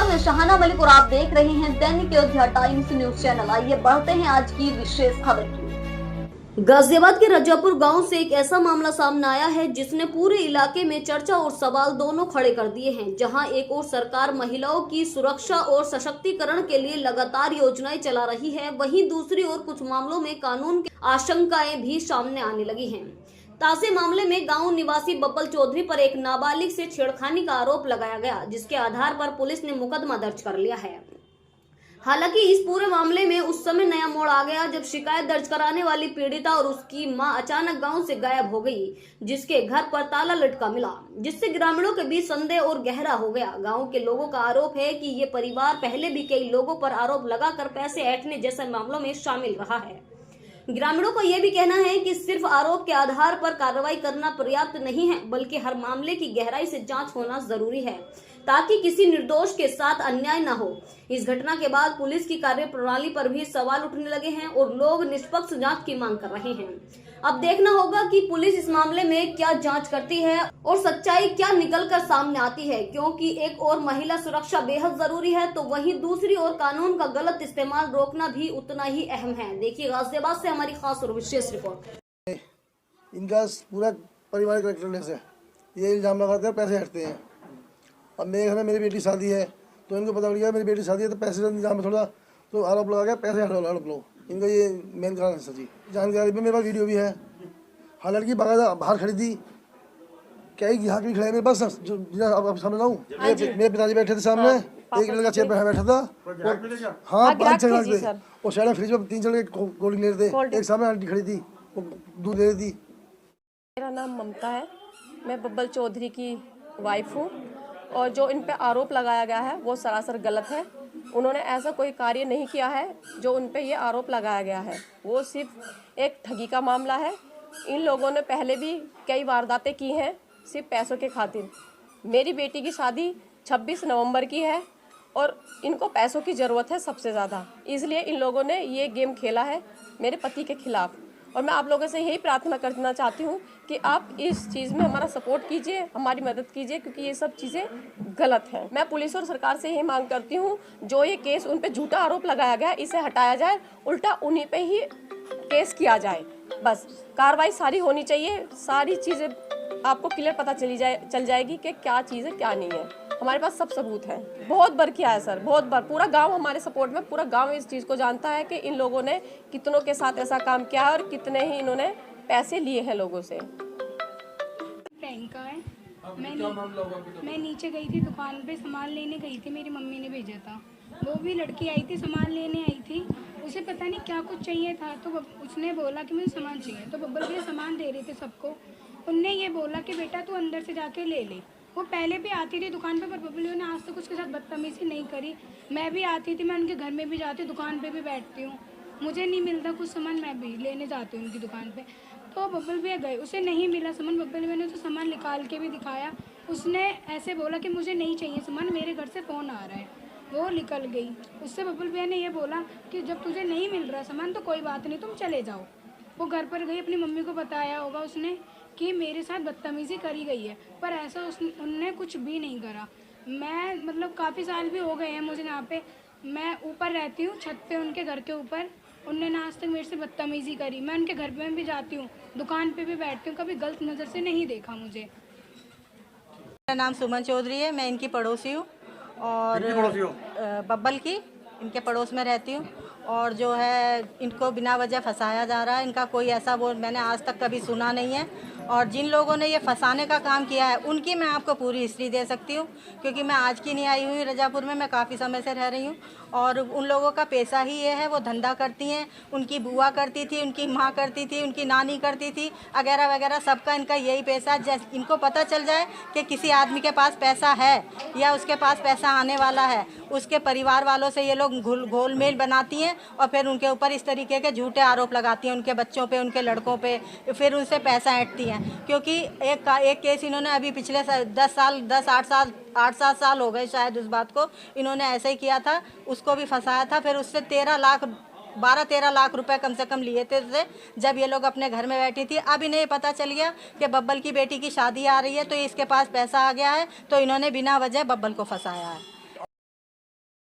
मैं शहाना मलिक और आप देख रहे हैं दैनिक अयोध्या टाइम्स न्यूज चैनल। आइए बढ़ते हैं आज की विशेष खबर की। गाजियाबाद के रजापुर गांव से एक ऐसा मामला सामने आया है जिसने पूरे इलाके में चर्चा और सवाल दोनों खड़े कर दिए हैं। जहां एक और सरकार महिलाओं की सुरक्षा और सशक्तिकरण के लिए लगातार योजनाएं चला रही है, वहीं दूसरी ओर कुछ मामलों में कानून की आशंकाएं भी सामने आने लगी हैं। ताजे मामले में गांव निवासी बब्बल चौधरी पर एक नाबालिग से छेड़खानी का आरोप लगाया गया, जिसके आधार पर पुलिस ने मुकदमा दर्ज कर लिया है। हालांकि इस पूरे मामले में उस समय नया मोड़ आ गया जब शिकायत दर्ज कराने वाली पीड़िता और उसकी मां अचानक गांव से गायब हो गई, जिसके घर पर ताला लटका मिला, जिससे ग्रामीणों के बीच संदेह और गहरा हो गया। गांव के लोगों का आरोप है कि ये परिवार पहले भी कई लोगों पर आरोप लगाकर पैसे ऐंठने जैसे मामलों में शामिल रहा है। ग्रामीणों का यह भी कहना है कि सिर्फ आरोप के आधार पर कार्रवाई करना पर्याप्त नहीं है, बल्कि हर मामले की गहराई से जांच होना जरूरी है ताकि किसी निर्दोष के साथ अन्याय न हो। इस घटना के बाद पुलिस की कार्यप्रणाली पर भी सवाल उठने लगे हैं और लोग निष्पक्ष जांच की मांग कर रहे हैं। अब देखना होगा कि पुलिस इस मामले में क्या जांच करती है और सच्चाई क्या निकलकर सामने आती है, क्योंकि एक और महिला सुरक्षा बेहद जरूरी है तो वहीं दूसरी ओर कानून का गलत इस्तेमाल रोकना भी उतना ही अहम है। देखिए गाजियाबाद से हमारी खास और विशेष रिपोर्ट। इनका पूरा पारिवारिक करेक्टरलेस है, ये इल्जाम लगाते हैं पैसे हटते हैं। अब मेरे घर में मेरी बेटी शादी है तो इनको पता लग गया मेरी बेटी शादी है तो पैसे का इंतजाम है थोड़ा, तो आरोप लगा गया पैसे हड़प लो। इनका ये मेन कारण है सची जानकारी भी। मेरे पास वीडियो भी है। हाँ, लड़की बाहर खड़ी थी, क्या यहाँ भी खड़े मेरे पास जो आप सामने लाऊं। मेरे पिताजी बैठे थे सामने, एक लड़का चेयर पर बैठा था। हाँ, 5-6 लड़के और शायद फ्रिज में 3 लड़के कोल्ड ड्रिंक ले रहे थे। एक सामने आंटी खड़ी थी, वो दूध दे रही थी। मेरा नाम ममता है, मैं बब्बल चौधरी की वाइफ हूँ और जो इन पे आरोप लगाया गया है वो सरासर गलत है। उन्होंने ऐसा कोई कार्य नहीं किया है जो उन पे ये आरोप लगाया गया है, वो सिर्फ एक ठगी का मामला है। इन लोगों ने पहले भी कई वारदातें की हैं सिर्फ पैसों के खातिर। मेरी बेटी की शादी 26 नवंबर की है और इनको पैसों की ज़रूरत है सबसे ज़्यादा, इसलिए इन लोगों ने ये गेम खेला है मेरे पति के खिलाफ। और मैं आप लोगों से यही प्रार्थना करना चाहती हूँ कि आप इस चीज़ में हमारा सपोर्ट कीजिए, हमारी मदद कीजिए, क्योंकि ये सब चीज़ें गलत हैं। मैं पुलिस और सरकार से यही मांग करती हूँ जो ये केस उन पे झूठा आरोप लगाया गया इसे हटाया जाए, उल्टा उन्हीं पे ही केस किया जाए। बस कार्रवाई सारी होनी चाहिए, सारी चीज़ें आपको क्लियर पता चल जाएगी कि क्या चीज़ है क्या नहीं है। हमारे पास सब सबूत है। बहुत बार किया है सर, बहुत बार। पूरा गांव हमारे सपोर्ट में, पूरा गांव इस चीज़ को जानता है कि इन लोगों ने कितनों के साथ ऐसा काम किया है और कितने ही इन्होंने पैसे लिए हैं लोगों से। प्रियंका है, मैं नीचे गई थी दुकान पे, सामान लेने गई थी, मेरी मम्मी ने भेजा था। वो भी लड़की आई थी, सामान लेने आई थी, उसे पता नहीं क्या कुछ चाहिए था तो उसने बोला कि मुझे सामान चाहिए, तो बब्बल भैया सामान दे रहे थे सबको। उनने ये बोला कि बेटा तू अंदर से जाके ले ले। वो पहले भी आती थी दुकान पे, पर बब्बल ने आज तक उसके साथ बदतमीजी नहीं करी। मैं भी आती थी, मैं उनके घर में भी जाती हूँ, दुकान पे भी बैठती हूँ, मुझे नहीं मिलता कुछ सामान, मैं भी लेने जाती हूँ उनकी दुकान पे। तो बब्बल भैया गए, उसे नहीं मिला सामान। बब्बल भैया ने तो सामान निकाल के भी दिखाया, उसने ऐसे बोला कि मुझे नहीं चाहिए सामान, मेरे घर से फ़ोन आ रहा है। वो निकल गई। उससे बब्बल भैया ने ये बोला कि जब तुझे नहीं मिल रहा सामान तो कोई बात नहीं, तुम चले जाओ। वो घर पर गई, अपनी मम्मी को बताया होगा उसने कि मेरे साथ बदतमीज़ी करी गई है, पर ऐसा उनने कुछ भी नहीं करा। मैं मतलब काफ़ी साल भी हो गए हैं मुझे यहाँ पे, मैं ऊपर रहती हूँ छत पे उनके घर के ऊपर। उनने ना आज तक मेरे से बदतमीज़ी करी। मैं उनके घर में भी जाती हूँ, दुकान पे भी बैठती हूँ, कभी गलत नज़र से नहीं देखा मुझे। मेरा नाम सुमन चौधरी है, मैं इनकी पड़ोसी हूँ और बब्बल की इनके पड़ोस में रहती हूँ। और जो है इनको बिना वजह फंसाया जा रहा है, इनका कोई ऐसा वो मैंने आज तक कभी सुना नहीं है। और जिन लोगों ने ये फंसाने का काम किया है उनकी मैं आपको पूरी हिस्ट्री दे सकती हूँ, क्योंकि मैं आज की नहीं आई हुई रजापुर में, मैं काफ़ी समय से रह रही हूँ। और उन लोगों का पेशा ही ये है, वो धंधा करती हैं। उनकी बुआ करती थी, उनकी माँ करती थी, उनकी नानी करती थी, वगैरह वगैरह, सबका इनका यही पैसा। जैसे इनको पता चल जाए कि किसी आदमी के पास पैसा है या उसके पास पैसा आने वाला है, उसके परिवार वालों से ये लोग घोलमेल बनाती हैं और फिर उनके ऊपर इस तरीके के झूठे आरोप लगाती हैं, उनके बच्चों पे, उनके लड़कों पे, फिर उनसे पैसा ऐंठती हैं। क्योंकि एक केस इन्होंने अभी पिछले 8-7 साल हो गए शायद उस बात को, इन्होंने ऐसे ही किया था, उसको भी फंसाया था। फिर उससे 12-13 लाख रुपए कम से कम लिए थे उससे, जब ये लोग अपने घर में बैठी थी। अब इन्हें पता चल गया कि बब्बल की बेटी की शादी आ रही है तो इसके पास पैसा आ गया है, तो इन्होंने बिना वजह बब्बल को फंसाया है।